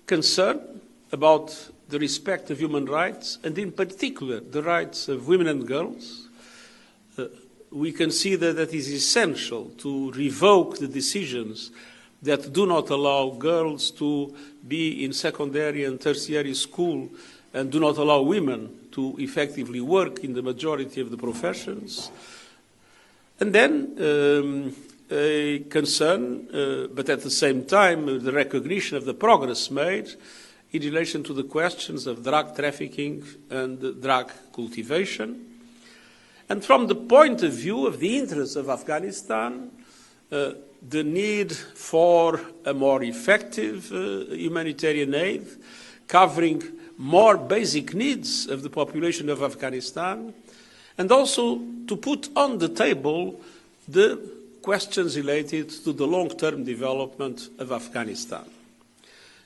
concern about the respect of human rights, and in particular the rights of women and girls. We consider that it is essential to revoke the decisions that do not allow girls to be in secondary and tertiary school and do not allow women to effectively work in the majority of the professions. And then a concern, but at the same time, the recognition of the progress made in relation to the questions of drug trafficking and drug cultivation. And from the point of view of the interests of Afghanistan, the need for a more effective humanitarian aid, covering more basic needs of the population of Afghanistan, and also to put on the table the questions related to the long-term development of Afghanistan.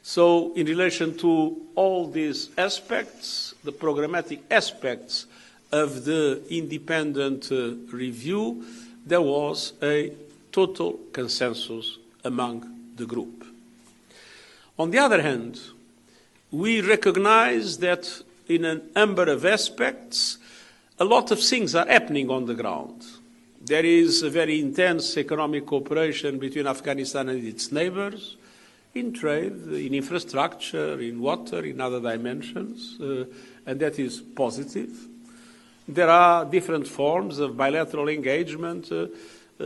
So, in relation to all these aspects, the programmatic aspects of the independent review, there was a total consensus among the group. On the other hand, we recognize that in a number of aspects, a lot of things are happening on the ground. There is a very intense economic cooperation between Afghanistan and its neighbors, in trade, in infrastructure, in water, in other dimensions, and that is positive. There are different forms of bilateral engagement,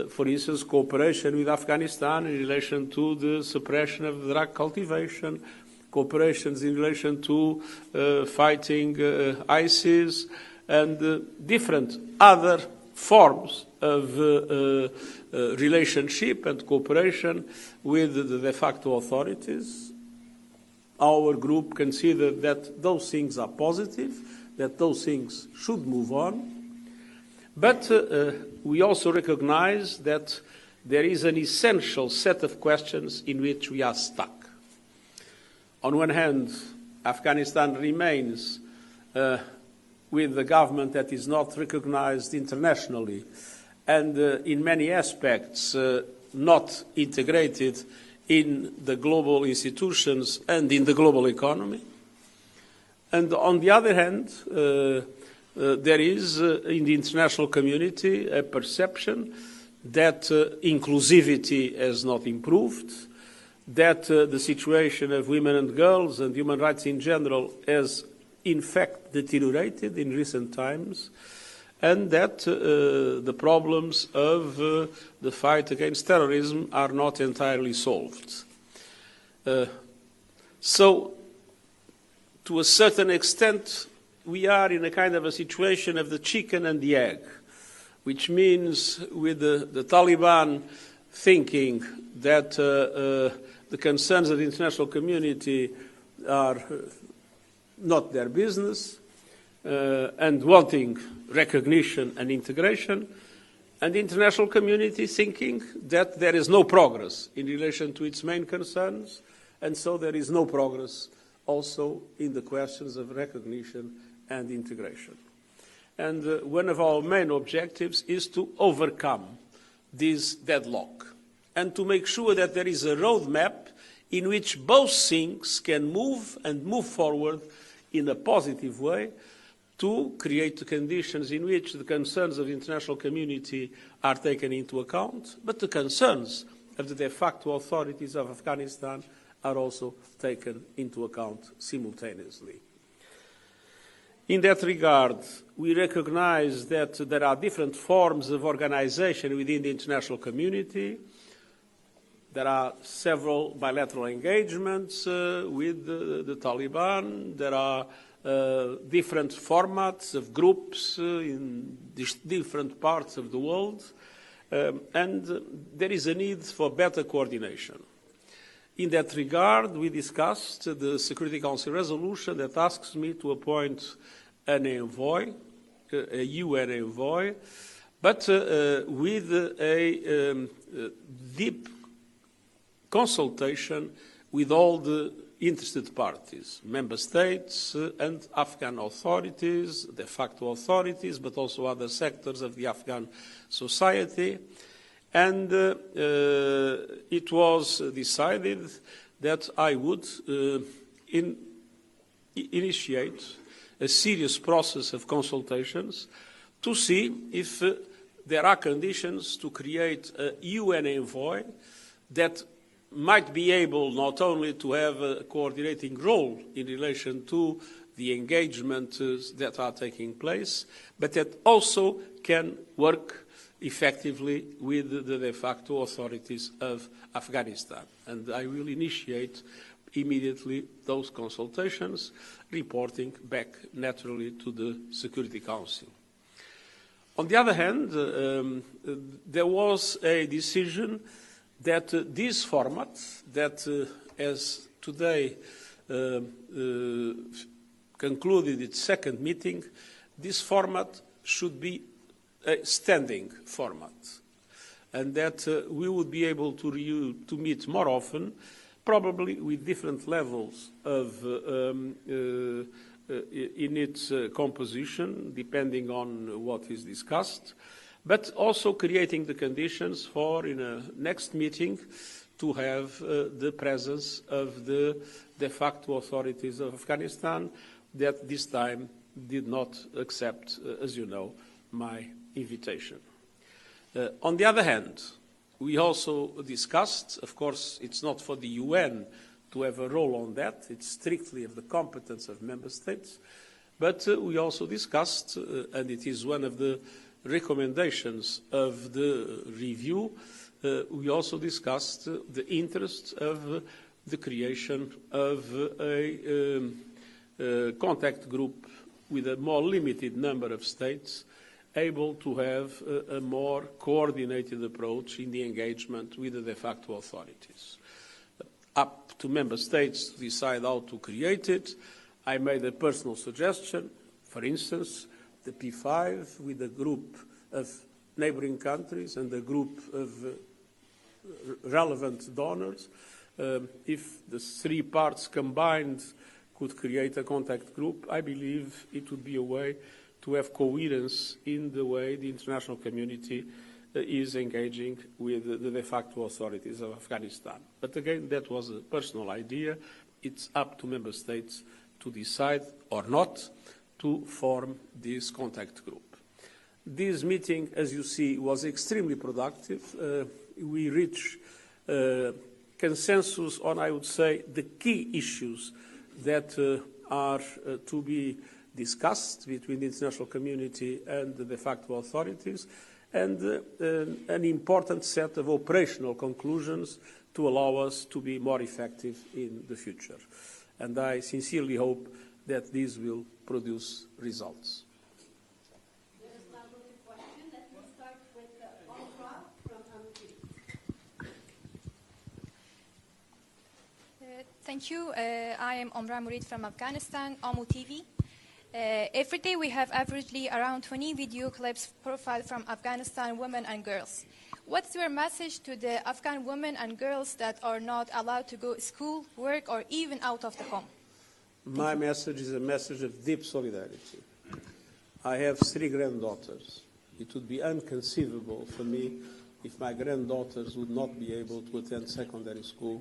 for instance, cooperation with Afghanistan in relation to the suppression of drug cultivation, cooperations in relation to fighting ISIS, and different other forms of relationship and cooperation with the de facto authorities. Our group considered that those things are positive, that those things should move on. But we also recognize that there is an essential set of questions in which we are stuck. On one hand, Afghanistan remains with the government that is not recognized internationally and in many aspects not integrated in the global institutions and in the global economy. And on the other hand, there is in the international community a perception that inclusivity has not improved, that the situation of women and girls and human rights in general has in fact deteriorated in recent times, and that the problems of the fight against terrorism are not entirely solved. So, to a certain extent, we are in a kind of a situation of the chicken and the egg, which means with the Taliban thinking that the concerns of the international community are not their business, and wanting recognition and integration, and the international community thinking that there is no progress in relation to its main concerns, and so there is no progress also in the questions of recognition and integration. And one of our main objectives is to overcome this deadlock and to make sure that there is a roadmap in which both things can move and move forward in a positive way to create the conditions in which the concerns of the international community are taken into account, but the concerns of the de facto authorities of Afghanistan are also taken into account simultaneously. In that regard, we recognize that there are different forms of organization within the international community. There are several bilateral engagements with the Taliban. There are different formats of groups in different parts of the world. And there is a need for better coordination. In that regard, we discussed the Security Council resolution that asks me to appoint an envoy, a UN envoy, but with a deep consultation with all the interested parties, member states and Afghan authorities, de facto authorities, but also other sectors of the Afghan society. And it was decided that I would initiate a serious process of consultations to see if there are conditions to create a UN envoy that might be able not only to have a coordinating role in relation to the engagements that are taking place, but that also can work effectively with the de facto authorities of Afghanistan. And I will initiate immediately those consultations, reporting back naturally to the Security Council. On the other hand, there was a decision that this format, that as today concluded its second meeting, this format should be a standing format, and that we would be able to meet more often, probably with different levels of in its composition, depending on what is discussed, but also creating the conditions for, in a next meeting, to have the presence of the de facto authorities of Afghanistan that this time did not accept, as you know, my invitation. On the other hand, we also discussed, of course, it's not for the UN to have a role on that, it's strictly of the competence of member states, but we also discussed, and it is one of the recommendations of the review, we also discussed the interest of the creation of a contact group with a more limited number of states able to have a more coordinated approach in the engagement with the de facto authorities. Up to member states to decide how to create it. I made a personal suggestion, for instance, the P5 with a group of neighboring countries and a group of relevant donors. If the three parts combined could create a contact group, I believe it would be a way to have coherence in the way the international community is engaging with the de facto authorities of Afghanistan. But again, that was a personal idea. It's up to member states to decide or not to form this contact group. This meeting, as you see, was extremely productive. We reached consensus on, I would say, the key issues that are to be discussed between the international community and the de facto authorities, and an important set of operational conclusions to allow us to be more effective in the future. And I sincerely hope that this will produce results. There is now a question. Let me start with Omra from Thank you. I am Omra Murid from Afghanistan, Amu TV. Every day we have averagely around 20 video clips profiled from Afghanistan women and girls. What's your message to the Afghan women and girls that are not allowed to go to school, work, or even out of the home? My message is a message of deep solidarity. I have 3 granddaughters. It would be inconceivable for me if my granddaughters would not be able to attend secondary school,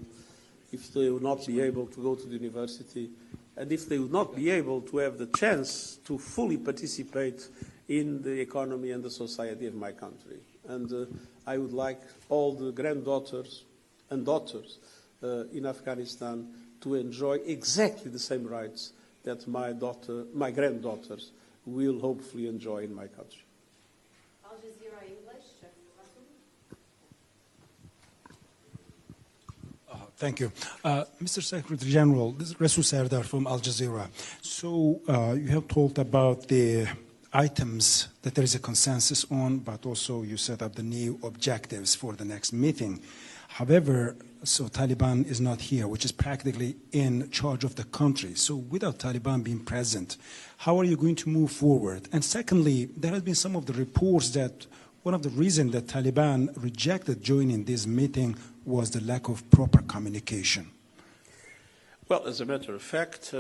if they would not be able to go to the university, and if they would not be able to have the chance to fully participate in the economy and the society of my country. And I would like all the granddaughters and daughters in Afghanistan to enjoy exactly the same rights that my granddaughters will hopefully enjoy in my country. Al Jazeera English. Thank you. Mr. Secretary General, this is Rasul Sardar from Al Jazeera. So you have talked about the items that there is a consensus on, but also you set up the new objectives for the next meeting. However, so Taliban is not here, which is practically in charge of the country. So without Taliban being present, how are you going to move forward? And secondly, there has been some of the reports that one of the reasons that Taliban rejected joining this meeting was the lack of proper communication. Well, as a matter of fact,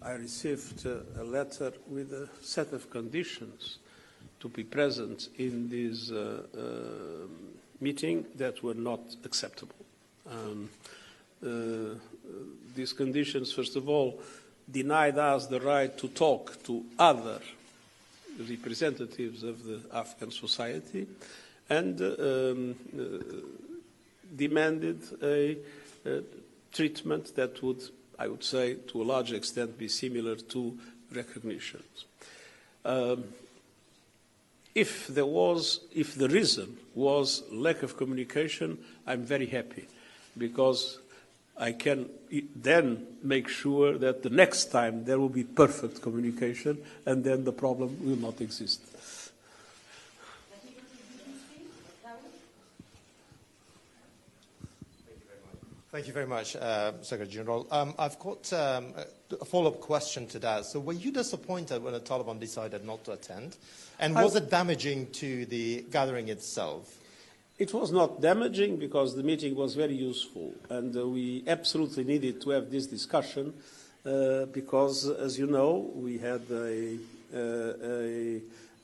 I received a letter with a set of conditions to be present in this meeting that were not acceptable. these conditions, first of all, denied us the right to talk to other representatives of the Afghan society, and demanded a treatment that would, I would say, to a large extent be similar to recognition. If the reason was lack of communication, I'm very happy, because I can then make sure that the next time there will be perfect communication, and then the problem will not exist. Thank you very much, Secretary General. I've got a follow-up question to that. So were you disappointed when the Taliban decided not to attend? And was it damaging to the gathering itself? It was not damaging, because the meeting was very useful, and we absolutely needed to have this discussion because, as you know, we had a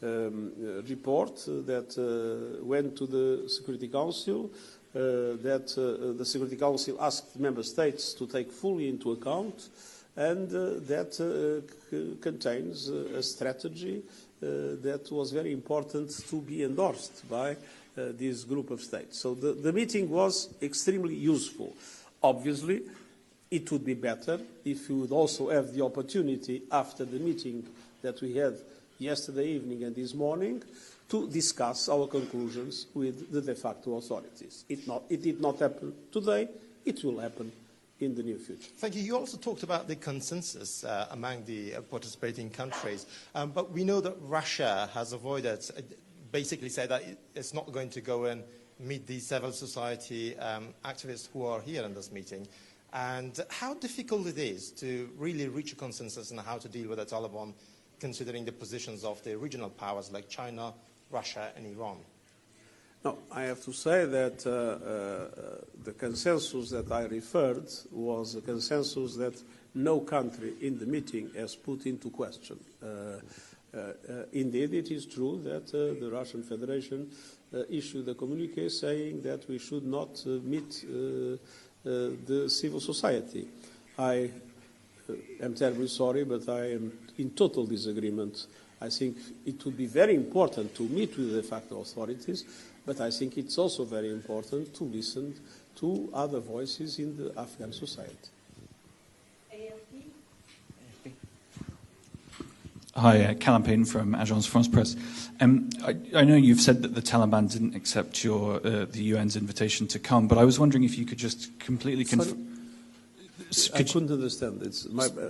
report that went to the Security Council, that the Security Council asked member states to take fully into account, and that contains a strategy that was very important to be endorsed by this group of states. So the meeting was extremely useful. Obviously, it would be better if we would also have the opportunity, after the meeting that we had yesterday evening and this morning, to discuss our conclusions with the de facto authorities. It did not happen today. It will happen in the near future. Thank you. You also talked about the consensus among the participating countries, but we know that Russia has avoided, basically said that it's not going to go and meet the civil society activists who are here in this meeting, and how difficult it is to really reach a consensus on how to deal with the Taliban, considering the positions of the regional powers like China, Russia and Iran. No, I have to say that the consensus that I referred was a consensus that no country in the meeting has put into question. Indeed, it is true that the Russian Federation issued a communique saying that we should not meet the civil society. I am terribly sorry, but I am in total disagreement. I think it would be very important to meet with the de facto authorities, but I think it's also very important to listen to other voices in the Afghan society. Hi, Callum Payne from Agence France Presse. I know you've said that the Taliban didn't accept the UN's invitation to come, but I was wondering if you could just completely confirm. I couldn't understand.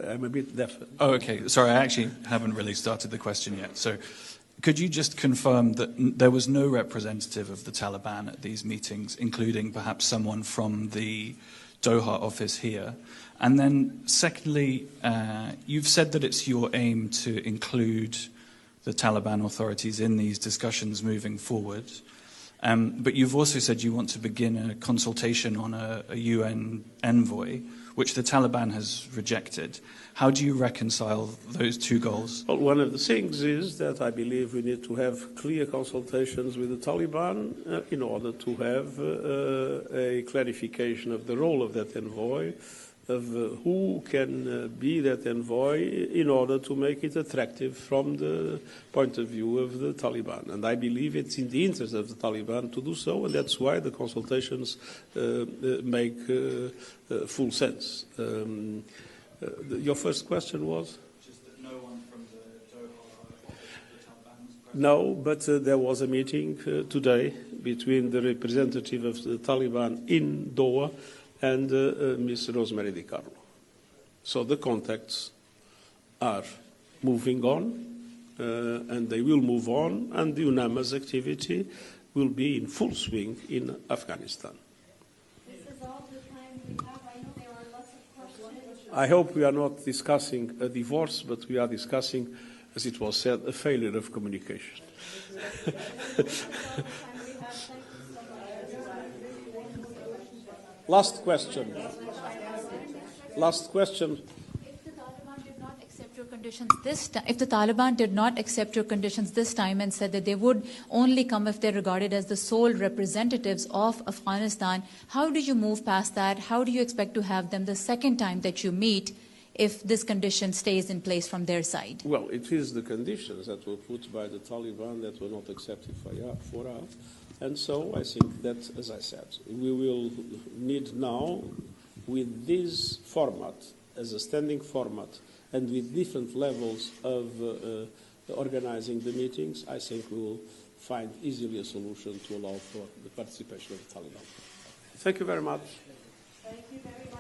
I'm a bit deaf. Oh, okay. Sorry, I actually haven't really started the question yet. So could you just confirm that there was no representative of the Taliban at these meetings, including perhaps someone from the Doha office here? And then secondly, you've said that it's your aim to include the Taliban authorities in these discussions moving forward. But you've also said you want to begin a consultation on a UN envoy, which the Taliban has rejected. How do you reconcile those two goals? Well, one of the things is that I believe we need to have clear consultations with the Taliban in order to have a clarification of the role of that envoy, of who can be that envoy, in order to make it attractive from the point of view of the Taliban. And I believe it's in the interest of the Taliban to do so, and that's why the consultations make full sense. Your first question was? Just that no one from the Doha office of the Taliban was present. No, but there was a meeting today between the representative of the Taliban in Doha and Ms. Rosemary DiCarlo. So the contacts are moving on, and they will move on, and the UNAMA's activity will be in full swing in Afghanistan. This is all the time we have. I know there are lots of questions. I hope we are not discussing a divorce, but we are discussing, as it was said, a failure of communication. Last question. Last question. If the Taliban did not accept your your conditions this time, if the Taliban did not accept your conditions this time and said that they would only come if they're regarded as the sole representatives of Afghanistan, how do you move past that? How do you expect to have them the second time that you meet if this condition stays in place from their side? Well, it is the conditions that were put by the Taliban that were not accepted for us. And so I think that, as I said, we will need now, with this format, as a standing format, and with different levels of organizing the meetings, I think we will find easily a solution to allow for the participation of the Taliban. Thank you very much. Thank you very much.